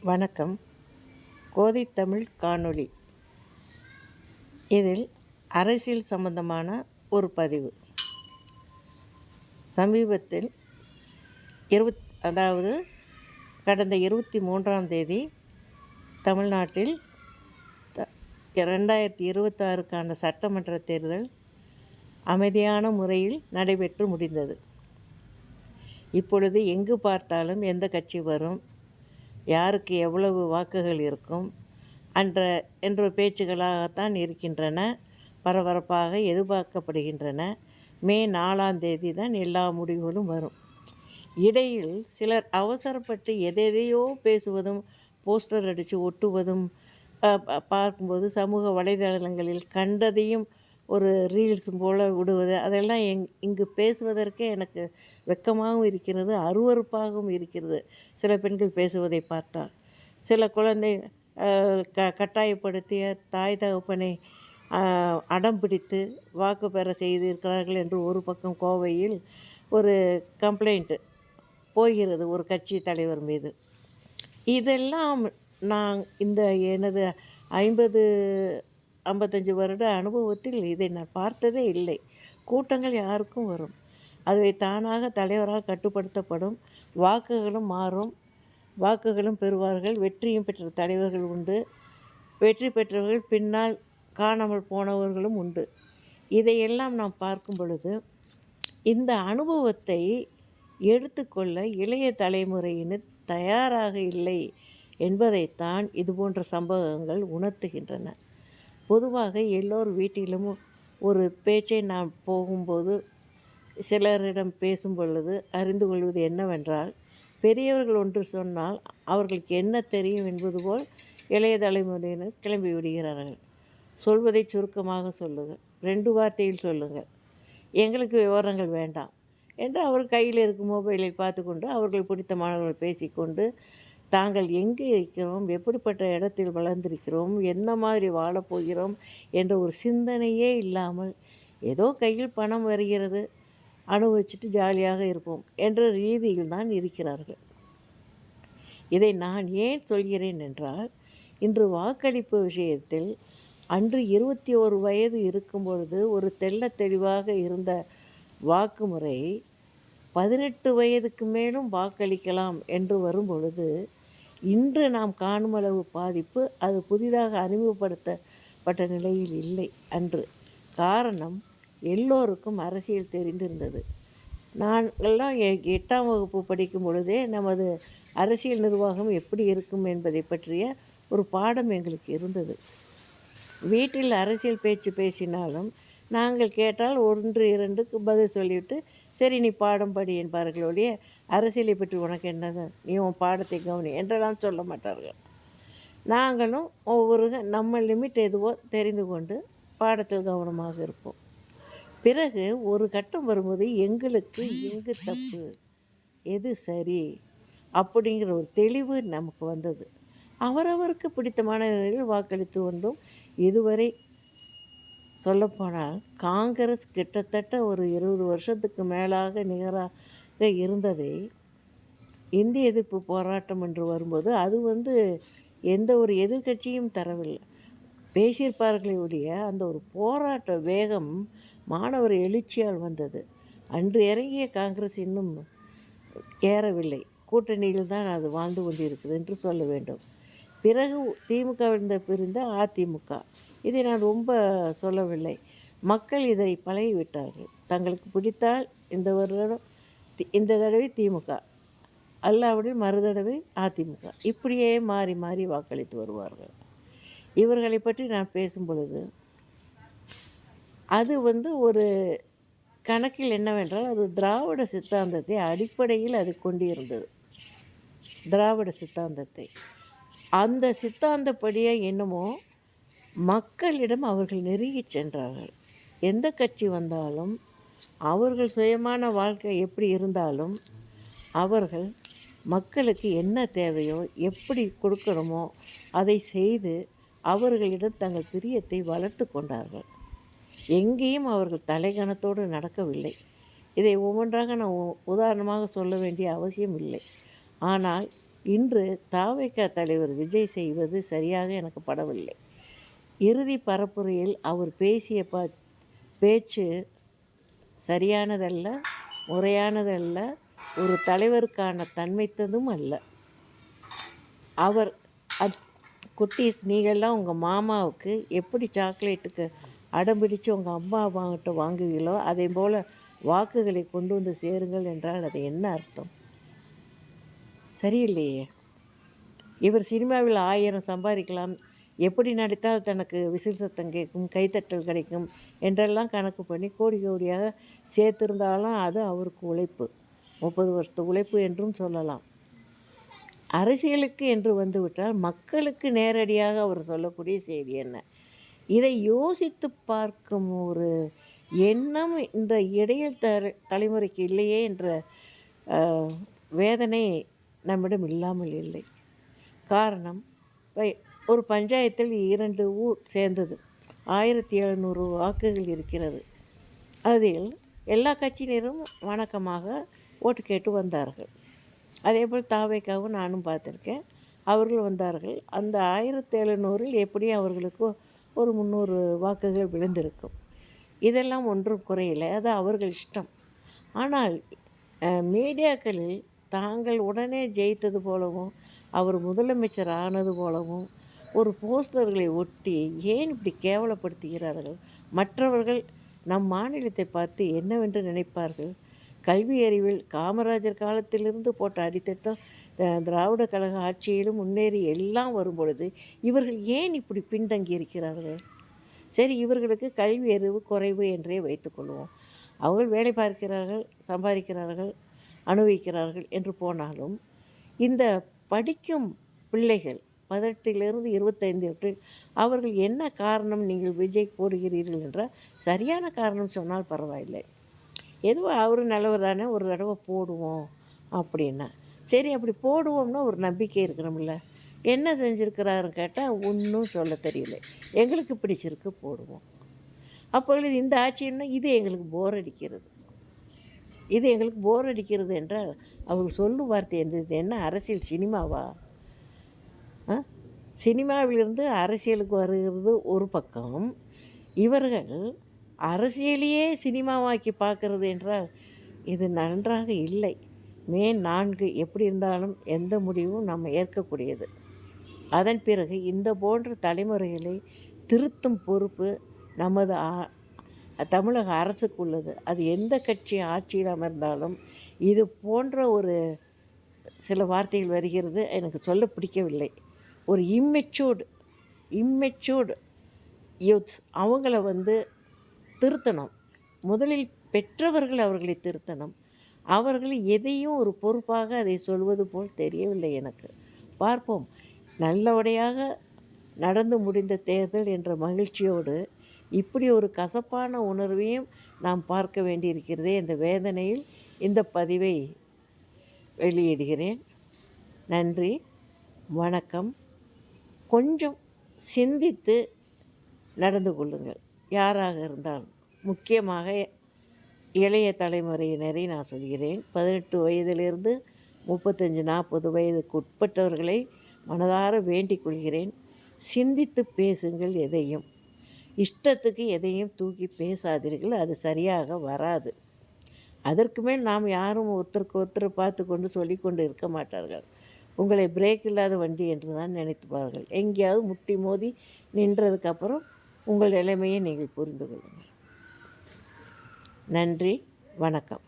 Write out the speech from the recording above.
வணக்கம். கோதை தமிழ் காணொளி. இதில் அரசியல் சம்பந்தமான ஒரு பதிவு. சமீபத்தில் கடந்த 23ஆம் தேதி தமிழ்நாட்டில் 2026க்கான சட்டமன்ற தேர்தல் அமைதியான முறையில் நடைபெற்று முடிந்தது. இப்பொழுது எங்கு பார்த்தாலும் எந்த கட்சி வரும், யாருக்கு எவ்வளவு வாக்குகள் இருக்கும் என்ற பேச்சுகளாகத்தான் இருக்கின்றன. பரபரப்பாக எதிர்பார்க்கப்படுகின்றன. மே 4ஆம் தேதி தான் எல்லா முடிவுகளும் வரும். இடையில் சிலர் அவசரப்பட்டு எதையோ பேசுவதும் போஸ்டர் அடித்து ஒட்டுவதும் பார்க்கும்போது சமூக வலைதளங்களில் கண்டதையும் ஒரு ரீல்ஸும் போல் விடுவது, அதெல்லாம் இங்கு பேசுவதற்கே எனக்கு வெட்கமாகவும் இருக்கிறது, அருவருப்பாகவும் இருக்கிறது. சில பெண்கள் பேசுவதை பார்த்தால், சில குழந்தை கட்டாயப்படுத்திய தாய் தகப்பனை அடம் பிடித்து வாக்கு பெற செய்திருக்கிறார்கள் என்று ஒரு பக்கம் கோவையில் ஒரு கம்ப்ளைண்ட்டு போகிறது ஒரு கட்சி தலைவர் மீது. இதெல்லாம் நான் இந்த எனது 55 வருட அனுபவத்தில் இதை நான் பார்த்ததே இல்லை. கூட்டங்கள் யாருக்கும் வரும், அதுவே தானாக தலைவரால் கட்டுப்படுத்தப்படும், வாக்குகளும் மாறும், வாக்குகளும் பெறுவார்கள். வெற்றியும் பெற்ற தலைவர்கள் உண்டு, வெற்றி பெற்றவர்கள் பின்னால் காணாமல் போனவர்களும் உண்டு. இதையெல்லாம் நாம் பார்க்கும் பொழுது இந்த அனுபவத்தை எடுத்துக்கொள்ள இளைய தலைமுறையினர் தயாராக இல்லை என்பதைத்தான் இதுபோன்ற சம்பவங்கள் உணர்த்துகின்றன. பொதுவாக எல்லோர் வீட்டிலும் ஒரு பேச்சை நான் போகும்போது சிலரிடம் பேசும் பொழுது அறிந்து கொள்வது என்னவென்றால், பெரியவர்கள் ஒன்று சொன்னால் அவர்களுக்கு என்ன தெரியும் என்பது போல் இளைய தலைமுறையினர் கிளம்பி விடுகிறார்கள். சொல்வதை சுருக்கமாக சொல்லுங்கள், 2 வார்த்தையில் சொல்லுங்கள், எங்களுக்கு விவரங்கள் வேண்டாம் என்று அவர் கையில் இருக்கும் மொபைலில் பார்த்து கொண்டு அவர்கள் பிடித்த மாணவர்கள் பேசிக்கொண்டு தாங்கள் எங்கே இருக்கிறோம், எப்படிப்பட்ட இடத்தில் வளர்ந்திருக்கிறோம், என்ன மாதிரி வாழப்போகிறோம் என்ற ஒரு சிந்தனையே இல்லாமல் ஏதோ கையில் பணம் வருகிறது, அனுபவிச்சுட்டு ஜாலியாக இருப்போம் என்ற ரீதியில் தான் இருக்கிறார்கள். இதை நான் ஏன் சொல்கிறேன் என்றால், இன்று வாக்களிப்பு விஷயத்தில் அன்று 21 வயது இருக்கும் பொழுது ஒரு தெள்ள தெளிவாக இருந்த வாக்குமுறை 18 வயதுக்கு மேலும் வாக்களிக்கலாம் என்று வரும் பொழுது இன்று நாம் காணும் அளவு பாதிப்பு அது புதிதாக அறிமுகப்படுத்தப்பட்ட நிலையில் இல்லை அன்று. காரணம், எல்லோருக்கும் அரசியல் தெரிந்திருந்தது. நான் எல்லாம் 8ஆம் வகுப்பு படிக்கும் பொழுதே நமது அரசியல் நிர்வாகம் எப்படி இருக்கும் என்பதை பற்றிய ஒரு பாடம் எங்களுக்கு இருந்தது. வீட்டில் அரசியல் பேச்சு பேசினாலும் நாங்கள் கேட்டால் 1 2க்கு பதில் சொல்லிவிட்டு சரி நீ பாடம் படி என்பார்கள் ஒழிய அரசியலை பற்றி உனக்கு என்னது, நீ உன் பாடத்தை கவனி என்றெல்லாம் சொல்ல மாட்டார்கள். நாங்களும் ஒவ்வொரு நம்ம லிமிட் எதுவோ தெரிந்து கொண்டு பாடத்தில் கவனமாக இருப்போம். பிறகு ஒரு கட்டம் வரும்போது எங்களுக்கு எங்கு தப்பு, எது சரி அப்படிங்கிற ஒரு தெளிவு நமக்கு வந்தது. அவரவருக்கு பிடித்தமான நிலையில் வாக்களித்து கொண்டும் இதுவரை சொல்லப்போனால் காங்கிரஸ் கிட்டத்தட்ட ஒரு 20 வருஷத்துக்கு மேலாக நிகராக இருந்ததை இந்திய எதிர்ப்பு போராட்டம் என்று வரும்போது அது எந்த ஒரு எதிர்கட்சியும் தரவில்லை, பேசியிருப்பார்களே ஒழிய அந்த ஒரு போராட்ட வேகம் மாணவர் எழுச்சியால் வந்தது. அன்று இறங்கிய காங்கிரஸ் இன்னும் ஏறவில்லை, கூட்டணியில் தான் அது வாழ்ந்து கொண்டிருக்குது என்று சொல்ல வேண்டும். பிறகு திமுக பிரிந்த அதிமுக, இதை நான் ரொம்ப சொல்லவில்லை, மக்கள் இதை பழகிவிட்டார்கள். தங்களுக்கு பிடித்தால் இந்த தடவை திமுக, அல்லாவிடில் மறுதடவை அதிமுக, இப்படியே மாறி மாறி வாக்களித்து வருவார்கள். இவர்களை பற்றி நான் பேசும் பொழுது அது ஒரு கணக்கில் என்னவென்றால், அது திராவிட சித்தாந்தத்தை அடிப்படையில் அது கொண்டிருந்தது. திராவிட சித்தாந்தத்தை அந்த சித்தாந்தப்படியே என்னமோ மக்களிடம் அவர்கள் நெருங்கி சென்றார்கள். எந்த கட்சி வந்தாலும் அவர்கள் சுயமான வாழ்க்கை எப்படி இருந்தாலும் அவர்கள் மக்களுக்கு என்ன தேவையோ எப்படி கொடுக்கணுமோ அதை செய்து அவர்களிடம் தங்கள் பிரியத்தை வளர்த்து கொண்டார்கள். எங்கேயும் அவர்கள் தலைகணத்தோடு நடக்கவில்லை. இதை ஒவ்வொன்றாக நான் உதாரணமாக சொல்ல வேண்டிய அவசியம் இல்லை. ஆனால் இன்று தாவேகா தலைவர் விஜய் செய்வது சரியாக எனக்கு படவில்லை. இறுதி பரப்புரையில் அவர் பேசிய பேச்சு சரியானதல்ல, முறையானதல்ல, ஒரு தலைவருக்கான தன்மைத்ததும் அல்ல. அவர் குட்டீஸ், நீங்கள்லாம் உங்கள் மாமாவுக்கு எப்படி சாக்லேட்டுக்கு அடம்பிடித்து உங்கள் அம்மா அம்மாக்கிட்ட வாங்குவீங்களோ அதே போல் வாக்குகளை கொண்டு வந்து சேருங்கள் என்றால் அது என்ன அர்த்தம்? சரியில்லையே. இவர் சினிமாவில் 1000 சம்பாதிக்கலாம், எப்படி நடித்தால் தனக்கு விசில் சத்தம் கேட்கும், கைத்தட்டல் கிடைக்கும் என்றெல்லாம் கணக்கு பண்ணி கோடி கோடியாக சேர்த்திருந்தாலும் அது அவருக்கு உழைப்பு, 30 வருஷத்து உழைப்பு என்றும் சொல்லலாம். அரசியலுக்கு என்று வந்துவிட்டால் மக்களுக்கு நேரடியாக அவர் சொல்லக்கூடிய செய்தி என்ன? இதை யோசித்து பார்க்கும் ஒரு எண்ணம் இந்த இடையில் தலைமுறைக்கு இல்லையே என்ற வேதனை நம்மிடம் இல்லாமல் இல்லை. காரணம், ஒரு பஞ்சாயத்தில் 2 ஊர் சேர்ந்தது, 1700 வாக்குகள் இருக்கிறது. அதில் எல்லா கட்சியினரும் வணக்கமாக ஓட்டு கேட்டு வந்தார்கள். அதேபோல் தாவேக்காவும் நானும் பார்த்துருக்கேன், அவர்கள் வந்தார்கள். அந்த 1700இல் எப்படியும் அவர்களுக்கு ஒரு 300 வாக்குகள் விழுந்திருக்கும். இதெல்லாம் ஒன்றும் குறையில்லை, அது அவர்கள் இஷ்டம். ஆனால் மீடியாக்களில் தாங்கள் உடனே ஜெயித்தது போலவும் அவர் முதலமைச்சர் ஆனது போலவும் ஒரு போஸ்டர்களை ஒட்டி ஏன் இப்படி கேவலப்படுத்துகிறார்கள்? மற்றவர்கள் நம் மாநிலத்தை பார்த்து என்னவென்று நினைப்பார்கள்? கல்வி அறிவில் காமராஜர் காலத்திலிருந்து போட்ட அடித்தட்டம் திராவிட கழக ஆட்சியிலும் முன்னேறி எல்லாம் வரும்பொழுது இவர்கள் ஏன் இப்படி பின்தங்கி இருக்கிறார்கள்? சரி, இவர்களுக்கு கல்வி அறிவு குறைவு என்றே வைத்துக்கொள்வோம். அவர்கள் வேலை பார்க்கிறார்கள், சம்பாதிக்கிறார்கள், அனுபவிக்கிறார்கள் என்று போனாலும் இந்த படிக்கும் பிள்ளைகள் 18 25 அவர்கள் என்ன காரணம் நீங்கள் விஜய் போடுகிறீர்கள் என்றால் சரியான காரணம் சொன்னால் பரவாயில்லை. எதுவும் அவர் நல்லவர் தானே, ஒரு தடவை போடுவோம் அப்படின்னா சரி, அப்படி போடுவோம்னா ஒரு நம்பிக்கை இருக்கணும்ல. என்ன செஞ்சுருக்கிறாருன்னு கேட்டால் ஒன்றும் சொல்ல தெரியல. எங்களுக்கு பிடிச்சிருக்கு, போடுவோம். அப்பொழுது இந்த ஆட்சின்னா இது எங்களுக்கு போர் அடிக்கிறது, இது எங்களுக்கு போர் அடிக்கிறது என்றால் அவர் சொல்லும் வார்த்தை இது என்ன அரசியல் சினிமாவா? சினிமாவிலிருந்து அரசியலுக்கு வருகிறது ஒரு பக்கம், இவர்கள் அரசியலையே சினிமாவாக்கி பார்க்கறது என்றால் இது நன்றாக இல்லை. மே 4 எப்படி இருந்தாலும் எந்த முடிவும் நம்ம ஏற்கக்கூடியது. அதன் பிறகு இந்த போன்ற தலைமுறைகளை திருத்தும் பொறுப்பு நமது தமிழக அரசுக்கு உள்ளது. அது எந்த கட்சி ஆட்சியில் அமர்ந்தாலும் இது போன்ற ஒரு சில வார்த்தைகள் வருகிறது, எனக்கு சொல்ல பிடிக்கவில்லை. ஒரு இம்மெச்சூர்டு யூத்ஸ் அவங்கள திருத்தணும். முதலில் பெற்றவர்கள் அவர்களை திருத்தணும். அவர்கள் எதையும் ஒரு பொறுப்பாக அதை சொல்வது போல் தெரியவில்லை எனக்கு. பார்ப்போம். நல்லபடியாக நடந்து முடிந்த தேர்தல் என்ற மகிழ்ச்சியோடு இப்படி ஒரு கசப்பான உணர்வையும் நாம் பார்க்க வேண்டியிருக்கிறதே, இந்த வேதனையில் இந்த பதிவை வெளியிடுகிறேன். நன்றி, வணக்கம். கொஞ்சம் சிந்தித்து நடந்து கொள்ளுங்கள், யாராக இருந்தாலும். முக்கியமாக இளைய தலைமுறையினரை நான் சொல்கிறேன். 18 வயதிலிருந்து 35-40 வயதுக்கு உட்பட்டவர்களை மனதார வேண்டிக் கொள்கிறேன். சிந்தித்து பேசுங்கள். எதையும் இஷ்டத்துக்கு எதையும் தூக்கி பேசாதீர்கள், அது சரியாக வராது. அதற்கு மேல் நாம் யாரும் ஒருத்தருக்கு ஒருத்தர் பார்த்து கொண்டு சொல்லி கொண்டு இருக்க மாட்டார்கள். உங்களை பிரேக் இல்லாத வண்டி என்று தான் நினைத்துப்பார்கள். எங்கேயாவது முட்டி மோதி நின்றதுக்கப்புறம் உங்கள் நிலைமையை நீங்கள் புரிந்து கொள்ளுங்கள். நன்றி, வணக்கம்.